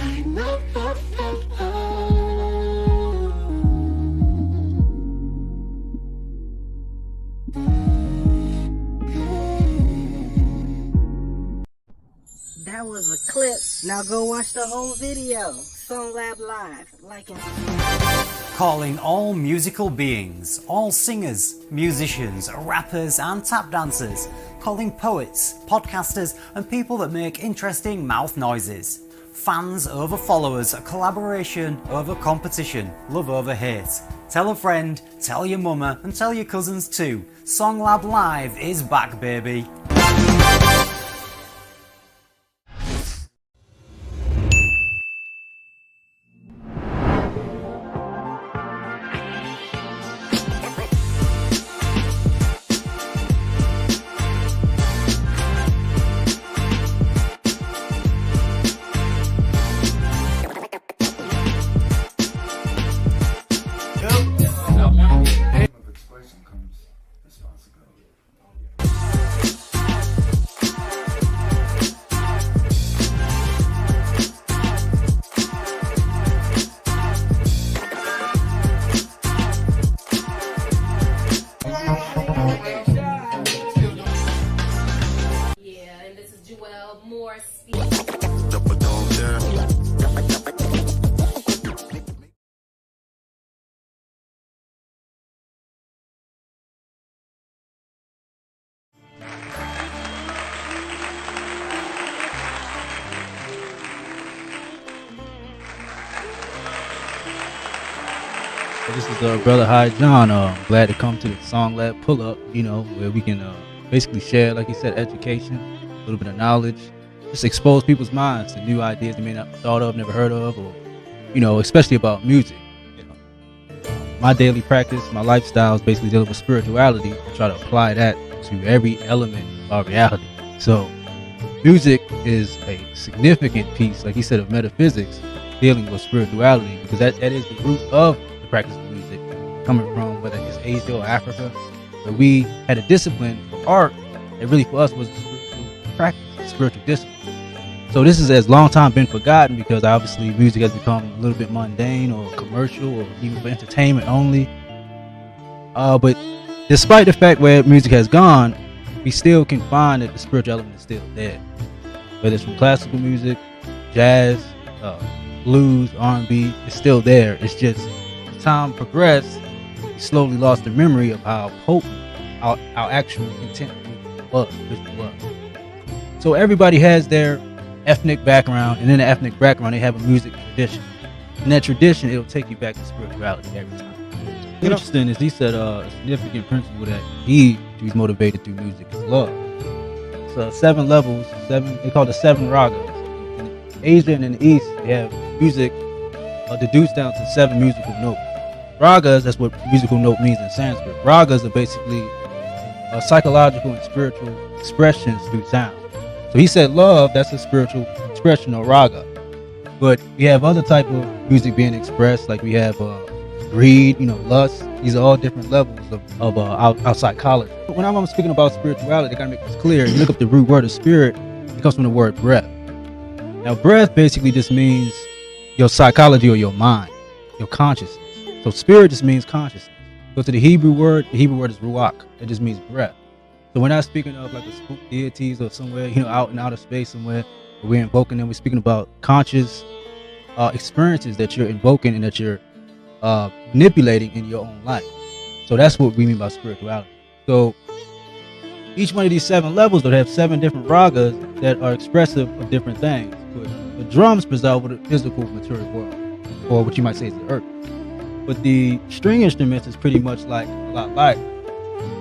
I never felt That was a clip. Now go watch the whole video. SongLab Live. Like and Calling all musical beings, all singers, musicians, rappers and tap dancers, calling poets, podcasters and people that make interesting mouth noises. Fans over followers, collaboration over competition, love over hate. Tell a friend, tell your mama and tell your cousins too. SongLab Live is back, baby. This is brother Hi John. Glad to come to the SongLab pull up, where we can basically share, like you said, education, a little bit of knowledge, just expose people's minds to new ideas they may not have thought of, never heard of, or especially about music. My daily practice, my lifestyle is basically dealing with spirituality and try to apply that to every element of our reality. So music is a significant piece, like you said, of metaphysics, dealing with spirituality, because that is the root of practice of music, coming from whether it's Asia or Africa. But we had a discipline of art that really for us was a spiritual practice, spiritual discipline. So this has long time been forgotten because obviously music has become a little bit mundane or commercial or even for entertainment only. But despite the fact where music has gone, we still can find that the spiritual element is still there. Whether it's from classical music, jazz, blues, R&B, it's still there. It's just time progressed, we slowly lost the memory of how potent our actual intent was. So everybody has their ethnic background, and in the ethnic background they have a music tradition. In that tradition, it'll take you back to spirituality every time. Interesting is he said a significant principle that he's motivated through music is love. So 7 levels, they call it the 7 ragas. In Asia and in the East, they have music deduced down to 7 musical notes. Ragas, that's what musical note means in Sanskrit. Ragas are basically psychological and spiritual expressions through sound. So he said love, that's a spiritual expression or raga. But we have other type of music being expressed, like we have greed, lust. These are all different levels of our psychology. But when I'm speaking about spirituality, I gotta make this clear. You look up the root word of spirit, it comes from the word breath. Now breath basically just means your psychology or your mind, your consciousness. So spirit just means consciousness. Go to the Hebrew word is ruach. It just means breath. So we're not speaking of like the spook deities or somewhere, out in outer space somewhere. We're invoking them. We're speaking about conscious experiences that you're invoking and that you're manipulating in your own life. So that's what we mean by spirituality. So each one of these 7 levels would have 7 different ragas that are expressive of different things. But the drums preside over the physical material world, or what you might say is the earth. But the string instruments is pretty much like a lot like.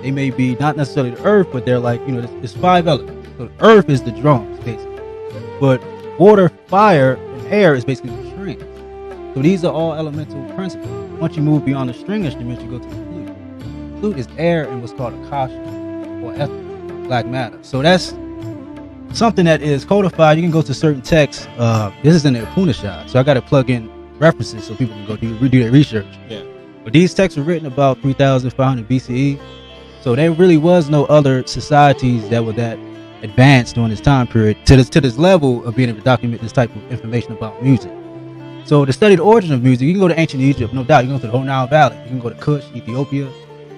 They may be not necessarily the earth, but they're like, it's 5 elements. So the earth is the drums, basically. But water, fire, and air is basically the strings. So these are all elemental principles. Once you move beyond the string instruments, you go to the flute. The flute is air and what's called akasha, or ether, black matter. So that's something that is codified. You can go to certain texts. This is in the Upanishad, so I got to plug in references so people can go do their research. Yeah. But these texts were written about 3,500 BCE, so there really was no other societies that were that advanced during this time period to this level of being able to document this type of information about music. So to study the origin of music, you can go to ancient Egypt, no doubt. You can go to the whole Nile Valley. You can go to Kush, Ethiopia,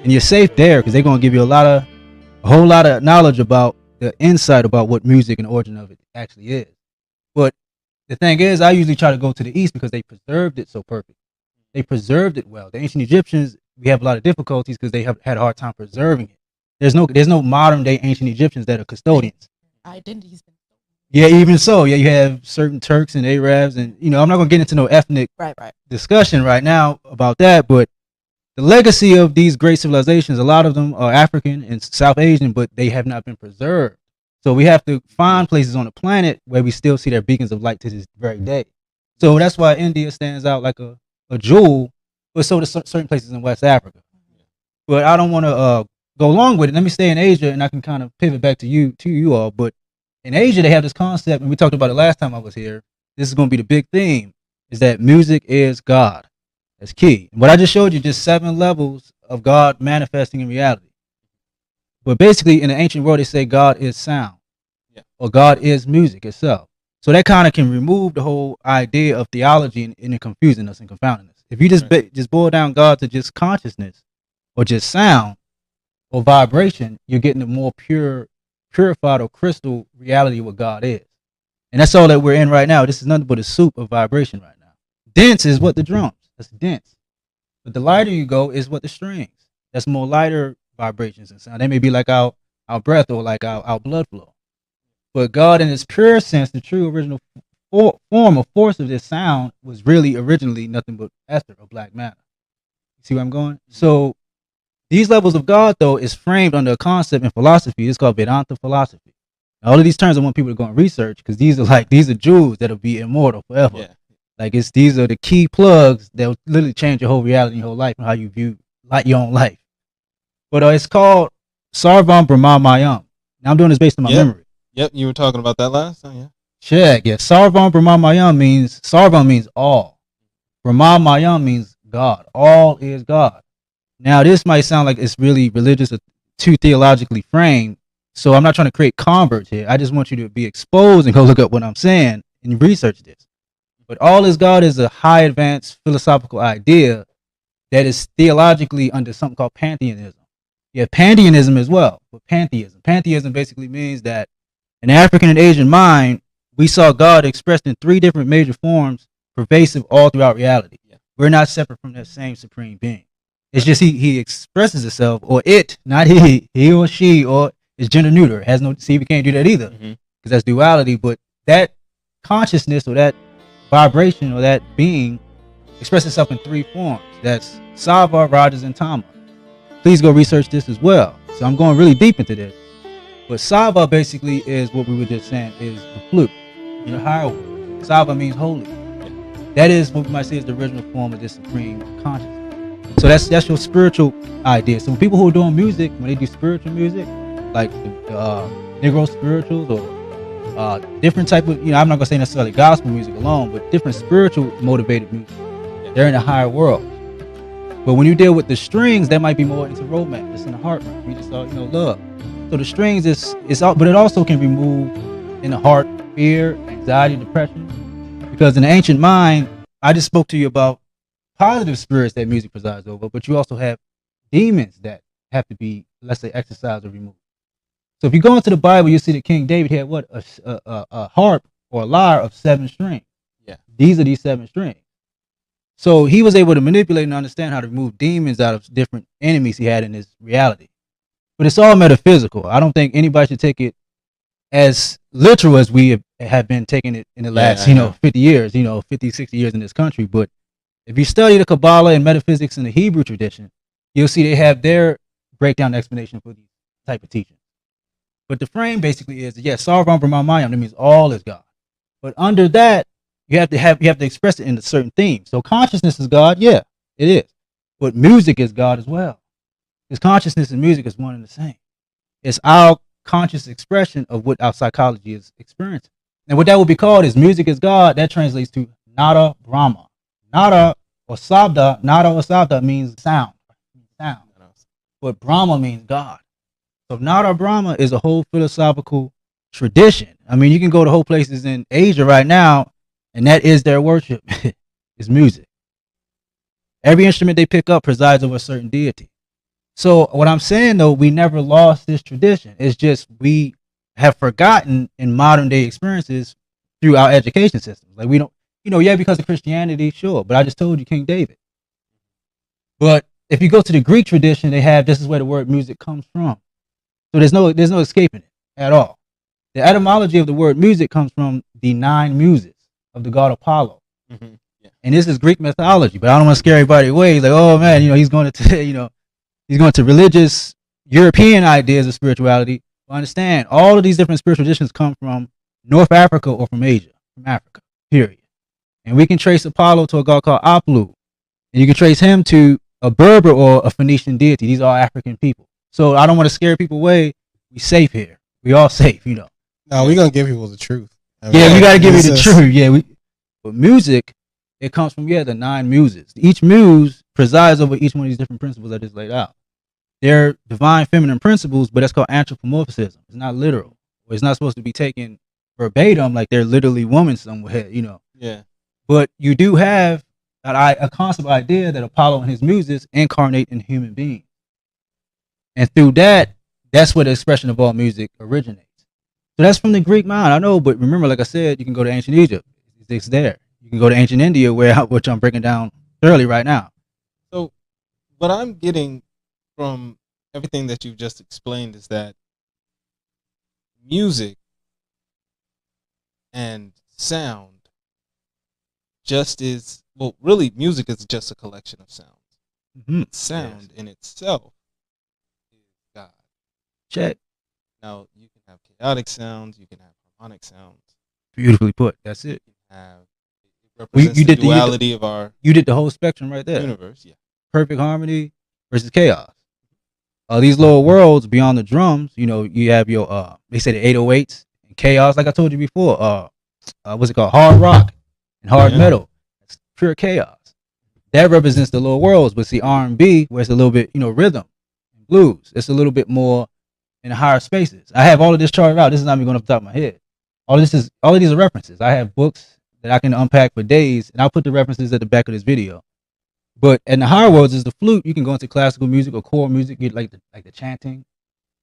and you're safe there because they're going to give you a whole lot of knowledge about the insight about what music and the origin of it actually is. But the thing is, I usually try to go to the East because they preserved it so perfect. They preserved it well. The ancient Egyptians, we have a lot of difficulties because they have had a hard time preserving it. There's no modern day ancient Egyptians that are custodians. Identities. Yeah, even so, yeah, you have certain Turks and Arabs, and I'm not gonna get into no ethnic Right. discussion right now about that, but the legacy of these great civilizations, a lot of them are African and South Asian, but they have not been preserved. So we have to find places on the planet where we still see their beacons of light to this very day. So that's why India stands out like a jewel, but so do certain places in West Africa. But I don't want to go along with it. Let me stay in Asia, and I can kind of pivot back to you all. But in Asia, they have this concept, and we talked about it last time I was here. This is going to be the big theme: is that music is God. That's key. What I just showed you, just 7 levels of God manifesting in reality. But basically, in the ancient world, they say God is sound, or God is music itself. So that kind of can remove the whole idea of theology and confusing us and confounding us. If you just boil down God to just consciousness, or just sound, or vibration, you're getting a more purified or crystal reality of what God is. And that's all that we're in right now. This is nothing but a soup of vibration right now. Dense is what the drums. That's dense. But the lighter you go is what the strings. That's more lighter vibrations and sound. They may be like our breath or like our blood flow. But God in its pure sense, the true original form or force of this sound was really originally nothing but ether or black matter. You see where I'm going? So these levels of God, though, is framed under a concept in philosophy. It's called Vedanta philosophy. Now, all of these terms I want people to go and research because these are jewels that'll be immortal forever. Yeah. Like these are the key plugs that will literally change your whole reality, your whole life, and how you view your own life. But it's called Sarvam Brahmamayam. Now I'm doing this based on my memory. Yep, you were talking about that last time, yeah. Check, yeah. Sarvam Brahmamayam means Sarvam means all. Brahmamayam means God. All is God. Now this might sound like it's really religious or too theologically framed. So I'm not trying to create converts here. I just want you to be exposed and go look up what I'm saying and research this. But all is God is a high advanced philosophical idea that is theologically under something called pantheism. You have pantheism as well, but pantheism. Pantheism basically means that in the African and Asian mind, we saw God expressed in 3 different major forms, pervasive all throughout reality. Yeah. We're not separate from that same supreme being. It's just he expresses itself, or it, not he or she, or it's gender neuter. It has no, see, we can't do that either, because that's duality. But that consciousness or that vibration or that being expresses itself in 3 forms. That's Sava, Rajas, and Tama. Please go research this as well. So I'm going really deep into this. But Sava basically is what we were just saying is the flute in the higher world. Sava means holy. That is what we might say is the original form of this supreme consciousness. So that's your spiritual idea. So people who are doing music, when they do spiritual music, like the Negro spirituals or different type of, I'm not gonna say necessarily gospel music alone, but different spiritual motivated music. They're in a higher world. But when you deal with the strings, that might be more into romance. It's in the heart. We just love. So the strings is all, but it also can remove in the heart fear, anxiety, depression. Because in the ancient mind, I just spoke to you about positive spirits that music presides over, but you also have demons that have to be, let's say, exorcised or removed. So if you go into the Bible, you see that King David had what? A harp or a lyre of 7 strings. Yeah. These are these 7 strings. So he was able to manipulate and understand how to remove demons out of different enemies he had in his reality. But it's all metaphysical. I don't think anybody should take it as literal as we have been taking it in the last, 50 years, 50, 60 years in this country. But if you study the Kabbalah and metaphysics in the Hebrew tradition, you'll see they have their breakdown explanation for these type of teachings. But the frame basically is, Sarvam Brahmamayam, that means all is God. But under that, you have to express it in a certain theme. So consciousness is God, yeah, it is. But music is God as well. Because consciousness and music is one and the same. It's our conscious expression of what our psychology is experiencing. And what that would be called is music is God. That translates to Nada Brahma. Nada or Sabda means sound. But Brahma means God. So Nada Brahma is a whole philosophical tradition. I mean, you can go to whole places in Asia right now, and that is their worship. Is music. Every instrument they pick up presides over a certain deity. So what I'm saying though, we never lost this tradition. It's just we have forgotten in modern day experiences through our education systems. Like we don't, yeah, because of Christianity, sure. But I just told you King David. But if you go to the Greek tradition, they have this is where the word music comes from. So there's no escaping it at all. The etymology of the word music comes from the 9 muses of the god Apollo. Mm-hmm. Yeah. And this is Greek mythology, but I don't want to scare everybody away. He's like, oh man, he's going to, he's going to religious European ideas of spirituality. But understand, all of these different spiritual traditions come from North Africa or from Asia, from Africa, period. And we can trace Apollo to a god called Aplu. And you can trace him to a Berber or a Phoenician deity. These are African people. So I don't want to scare people away. We safe here. We all safe, No, we're going to give people the truth. We got to give you the truth. Yeah, but music, it comes from, the 9 muses. Each muse presides over each one of these different principles I just laid out. They're divine feminine principles, but that's called anthropomorphism. It's not literal. It's not supposed to be taken verbatim like they're literally women somewhere, Yeah. But you do have a concept idea that Apollo and his muses incarnate in human beings. And through that's where the expression of all music originates. So that's from the Greek mind, I know, but remember, like I said, you can go to ancient Egypt. It's there. You can go to ancient India, which I'm breaking down thoroughly right now. So what I'm getting from everything that you've just explained is that music and sound really music is just a collection of sounds. Mm-hmm. Sound in itself is God. Check. Now you can have chaotic sounds, you can have harmonic sounds. Beautifully put. That's it. It represents the duality of our You did the whole spectrum right there. universe. Yeah. Perfect harmony versus chaos. These lower worlds beyond the drums, you have your they say the 808s and chaos, like I told you before. What's it called? Hard rock and hard metal. It's pure chaos. That represents the lower worlds, but see R&B, where it's a little bit, rhythm and blues. It's a little bit more in the higher spaces. I have all of this charted out. This is not me going off the top of my head. All of these are references. I have books that I can unpack for days, and I'll put the references at the back of this video. But in the higher worlds is the flute. You can go into classical music or core music, get like the chanting,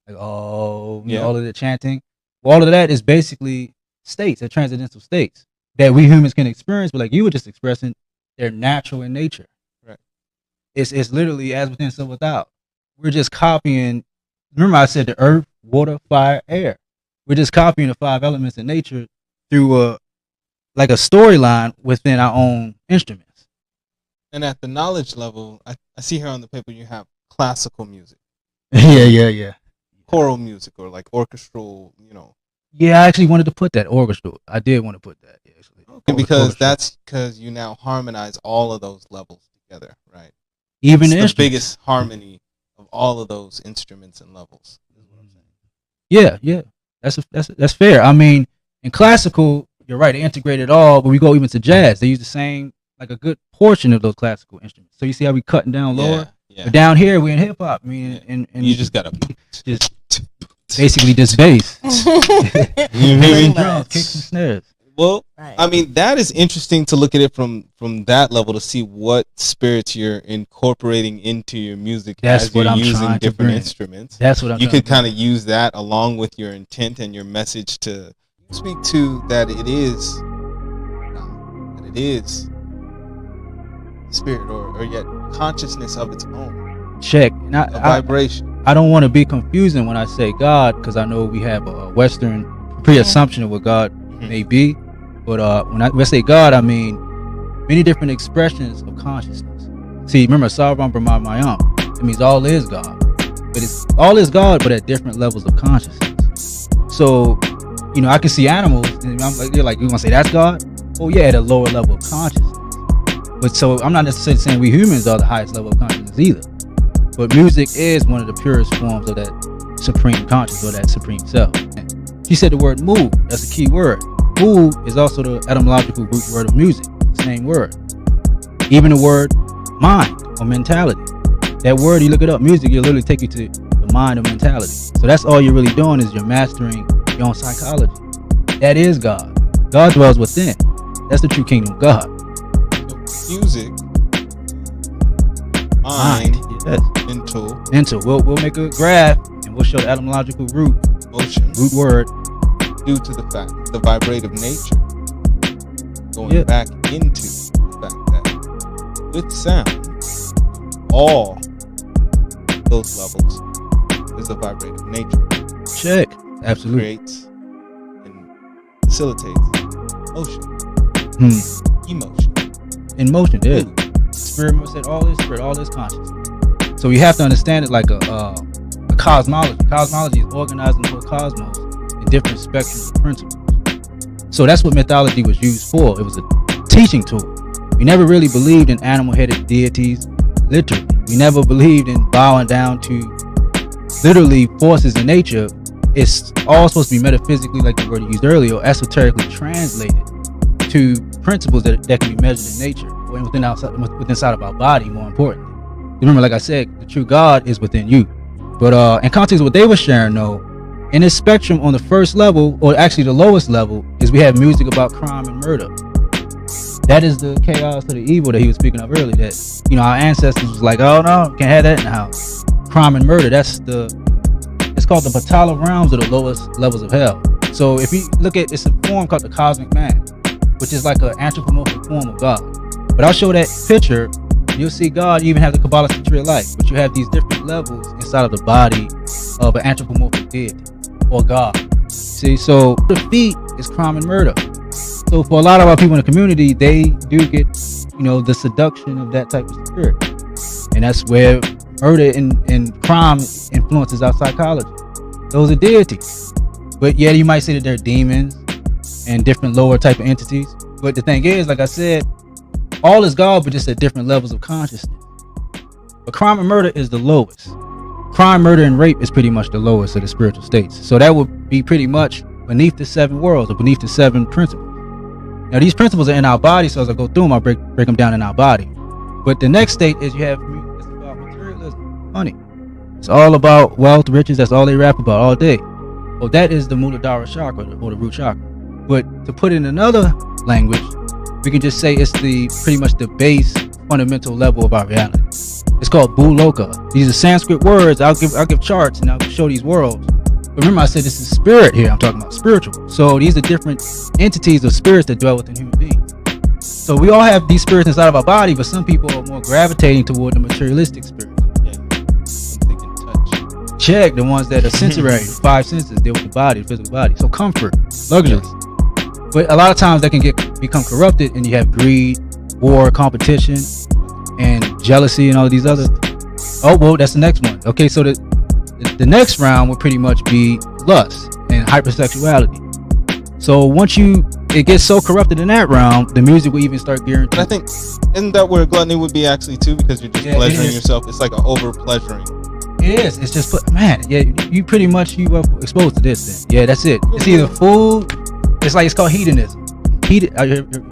all of the chanting. Well, all of that is basically states, they're transcendental states that we humans can experience, but like you were just expressing, they're natural in nature. Right. It's literally as within, so without. We're just copying. Remember I said the earth, water, fire, air. We're just copying the 5 elements in nature through a storyline within our own instruments. And at the knowledge level, I see here on the paper you have classical music. Yeah. Choral music or like orchestral, Yeah, I actually wanted to put that orchestral. I did want to put that, actually. Okay, because you now harmonize all of those levels together, right? Even it's the biggest harmony of all of those instruments and levels. Is what I'm saying. Yeah. That's fair. I mean, in classical, you're right, they integrate it all, but we go even to jazz. They use the same, like a good portion of those classical instruments. So you see how we cutting down lower? Yeah. But down here, we're in hip hop. I mean, and you just gotta just basically just bass. Drums, kicks and snares. Well, right. I mean, that is interesting to look at it from that level to see what spirits you're incorporating into your music as you're using different instruments. That's what I'm You could kind of use that along with your intent and your message to speak to that it is spirit or yet consciousness of its own. Check. And a vibration. I don't want to be confusing when I say God, because I know we have a Western pre-assumption of what God may be. But when I say God, I mean many different expressions of consciousness. See, remember, Sarvam Brahma Mayam. It means all is God. But it's all is God, but at different levels of consciousness. So, I can see animals, and I'm like, you're like, you gonna say that's God? Oh yeah, at a lower level of consciousness. But so I'm not necessarily saying we humans are the highest level of consciousness either. But music is one of the purest forms of that supreme consciousness or that supreme self. She said the word mu. That's a key word. Mu is also the etymological root word of music. Same word. Even the word mind or mentality. That word, you look it up, music, it'll literally take you to the mind or mentality. So that's all you're really doing is you're mastering your own psychology. That is God. God dwells within. That's the true kingdom of God. Music, mind, yes. Mental. We'll make a graph and we'll show the etymological root word, due to the fact the vibrative nature, going back into the fact that with sound, all those levels is a vibrative nature. Check. Absolutely. Creates and facilitates motion. Emotion. In motion, yeah. Spirit said all is spirit, all is conscious. So you have to understand it like a cosmology. Cosmology is organizing the whole cosmos in different spectrums of principles. So that's what mythology was used for. It was a teaching tool. We never really believed in animal-headed deities, literally. We never believed in bowing down to literally forces in nature. It's all supposed to be metaphysically, like the word you used earlier, or esoterically translated to principles that can be measured in nature, or within inside of our body, more importantly. Remember, like I said, the true God is within you. But in context of what they were sharing, though, in this spectrum on the first level, or actually the lowest level, is we have music about crime and murder. That is the chaos or the evil that he was speaking of earlier. That, you know, our ancestors was like, oh no, can't have that in the house. Crime and murder, it's called the Patala realms, or the lowest levels of hell. So if you look at, it's a form called the cosmic man, which is like an anthropomorphic form of God. But I'll show that picture. You'll see God. You even have the Kabbalistic tree of life, but you have these different levels inside of the body of an anthropomorphic deity or God. See, so the feet is crime and murder. So for a lot of our people in the community, they do get, you know, the seduction of that type of spirit, and that's where murder and crime influences our psychology. Those are deities, but yeah, you might say that they're demons and different lower type of entities. But the thing is, like I said, all is God, but just at different levels of consciousness. But crime and murder is the lowest. Crime, murder, and rape is pretty much the lowest of the spiritual states. So that would be pretty much beneath the 7 worlds, or beneath the 7 principles. Now these principles are in our body, so as I go through them, I'll break them down in our body. But the next state is you have, it's about materialism, money. It's all about wealth, riches. That's all they rap about all day. Well, that is the Muladhara chakra, or the root chakra. But to put it in another language, we can just say it's pretty much the base fundamental level of our reality. It's called Bhuloka. These are Sanskrit words. I'll give charts and I'll show these worlds. But remember, I said this is spirit here. I'm talking about spiritual. So these are different entities of spirits that dwell within human beings. So we all have these spirits inside of our body, but some people are more gravitating toward the materialistic spirits. Something can touch. Check the ones that are sensory. 5 senses deal with the body, the physical body. So comfort, luxury. But a lot of times that can become corrupted, and you have greed, war, competition, and jealousy, and all these other. Oh, well, that's the next one. Okay, so the next round would pretty much be lust and hypersexuality. So once it gets so corrupted in that round, the music will even start gearing. But I think, isn't that where gluttony would be actually too? Because you're just pleasuring yourself. It's like an over pleasuring. It is. It's just you pretty much you are exposed to this then. Yeah, that's it. It's either food. It's called hedonism. Hedonism.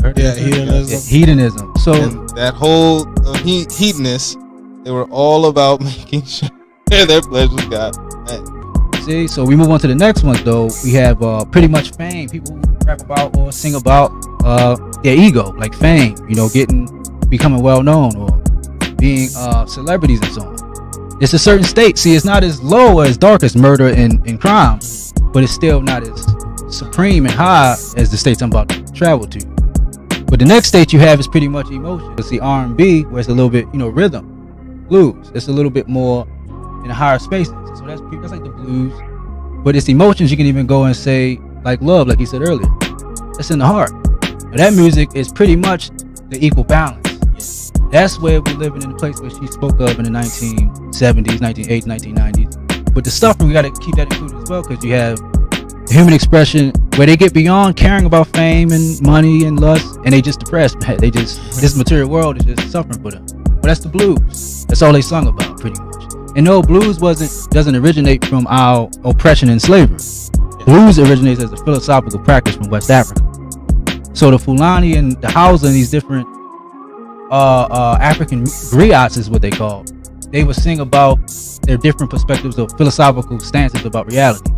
Hedonism. So and that whole hedonists, they were all about making sure their pleasures got met. See, so we move on to the next one though. We have pretty much fame. People who rap about or sing about their ego, like fame. You know, becoming well known or being celebrities and so on. It's a certain state. See, it's not as low or as dark as murder and crime, but it's still not as supreme and high as the states I'm about to travel to. But the next state you have is pretty much emotion. It's the R&B, where it's a little bit, rhythm, blues. It's a little bit more in the higher spaces. So that's like the blues. But it's emotions. You can even go and say like love, like you said earlier. That's in the heart. Now that music is pretty much the equal balance. That's where we're living in the place where she spoke of in the 1970s, 1980s, 1990s. But the suffering, we got to keep that included as well, because you have the human expression where they get beyond caring about fame and money and lust, and they just depressed. This material world is just suffering for them. But that's the blues. That's all they sung about, pretty much. And no, blues doesn't originate from our oppression and slavery. Blues originates as a philosophical practice from West Africa. So the Fulani and the Hausa and these different African griots is what they call. They would sing about their different perspectives of philosophical stances about reality.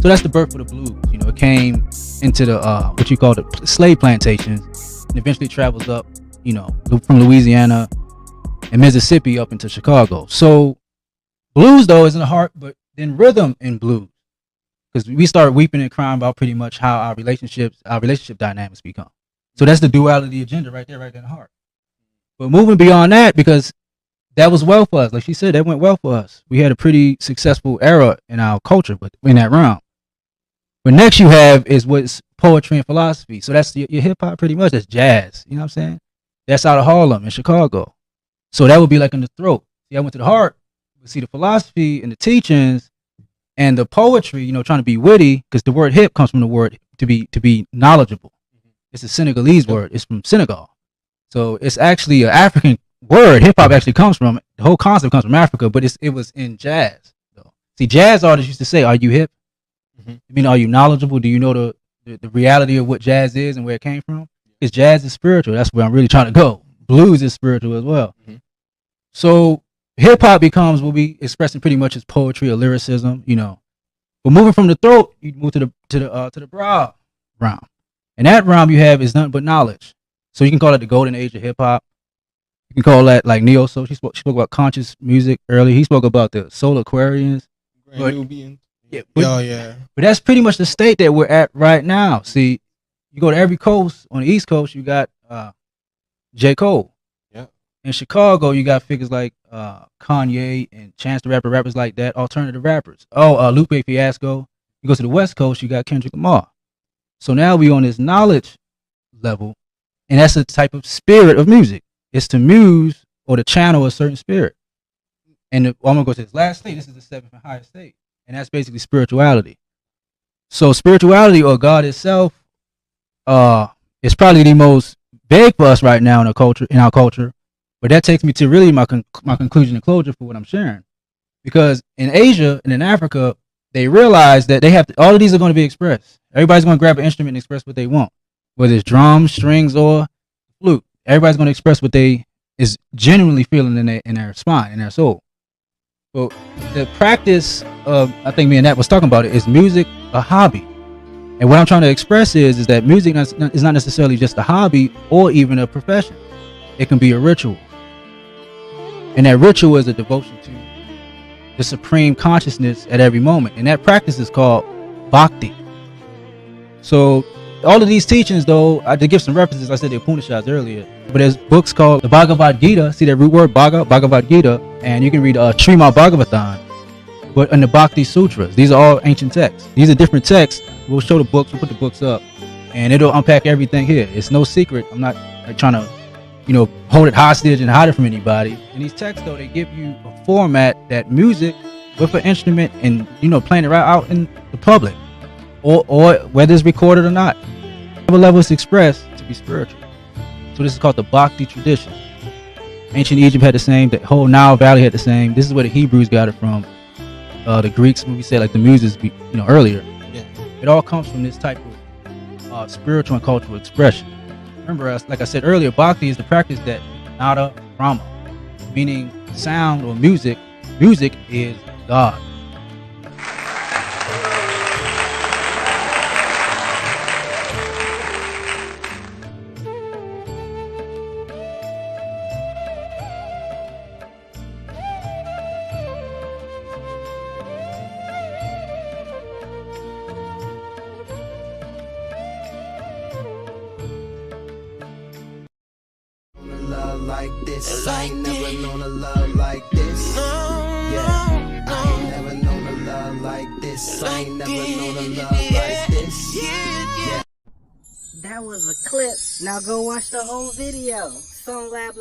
So that's the birth of the blues. came into the what you call the slave plantations, and eventually travels up, from Louisiana and Mississippi up into Chicago. So blues though is in the heart, but then rhythm in blues, because we start weeping and crying about pretty much how our relationship dynamics become. So that's the duality agenda right there in the heart. But moving beyond that, because that was well for us, like she said, that went well for us. We had a pretty successful era in our culture, but in that realm. But next you have is what's poetry and philosophy. So that's your hip hop pretty much. That's jazz. You know what I'm saying? That's out of Harlem in Chicago. So that would be like in the throat. See, I went to the heart. But see, the philosophy and the teachings and the poetry, trying to be witty, because the word hip comes from the word to be knowledgeable. It's a Senegalese word. It's from Senegal. So it's actually an African word. Hip hop actually comes from, the whole concept comes from Africa, but it was in jazz. So, see, jazz artists used to say, are you hip? I mean, are you knowledgeable? Do you know the reality of what jazz is and where it came from? Because jazz is spiritual. That's where I'm really trying to go. Blues is spiritual as well. So hip hop becomes what we expressing pretty much as poetry or lyricism, But moving from the throat, you move to the brow realm, and that realm you have is nothing but knowledge. So you can call it the golden age of hip hop. You can call that like neo soul. She spoke about conscious music earlier. He spoke about the soul Aquarians. But that's pretty much the state that we're at right now. See, you go to every coast on the East Coast, you got J. Cole. Yeah. In Chicago, you got figures like Kanye and Chance the Rapper, rappers like that, alternative rappers. Lupe Fiasco. You go to the West Coast, you got Kendrick Lamar. So now we on this knowledge level, and that's a type of spirit of music. It's to muse or to channel a certain spirit. And I'm gonna go to this last state. This is the seventh and highest state. And that's basically spirituality. So spirituality or God itself is probably the most vague for us right now in our culture. But that takes me to really my conclusion and closure for what I'm sharing. Because in Asia and in Africa, they realize that all of these are going to be expressed. Everybody's going to grab an instrument and express what they want. Whether it's drums, strings, or flute. Everybody's going to express what they is genuinely feeling in their spine, in their soul. But the practice of, I think me and Nat was talking about it, is music a hobby? And what I'm trying to express is that music is not necessarily just a hobby or even a profession. It can be a ritual. And that ritual is a devotion to the supreme consciousness at every moment. And that practice is called bhakti. So all of these teachings, though, I did give some references. I said the Upanishads earlier. But there's books called the Bhagavad Gita. See that root word, Bhagavad Gita. And you can read Srimad Bhagavatam. But in the Bhakti Sutras, these are all ancient texts. These are different texts. We'll show the books. We'll put the books up. And it'll unpack everything here. It's no secret. I'm not trying to, hold it hostage and hide it from anybody. And these texts, though, they give you a format that music with an instrument and, playing it right out in the public. Or whether it's recorded or not. Whatever level it's expressed to be spiritual. So this is called the Bhakti tradition. Ancient Egypt had the same. The whole Nile Valley had the same. This is where the Hebrews got it from. The Greeks, when we said like the muses, earlier. Yeah. It all comes from this type of spiritual and cultural expression. Remember, like I said earlier, Bhakti is the practice that nada Brahma, meaning sound or music. Music is God. Like this, I ain't never known a love like this. Yeah, I ain't never known a love like this. I ain't never known a love like this. Yeah. That was a clip. Now go watch the whole video. SongLab.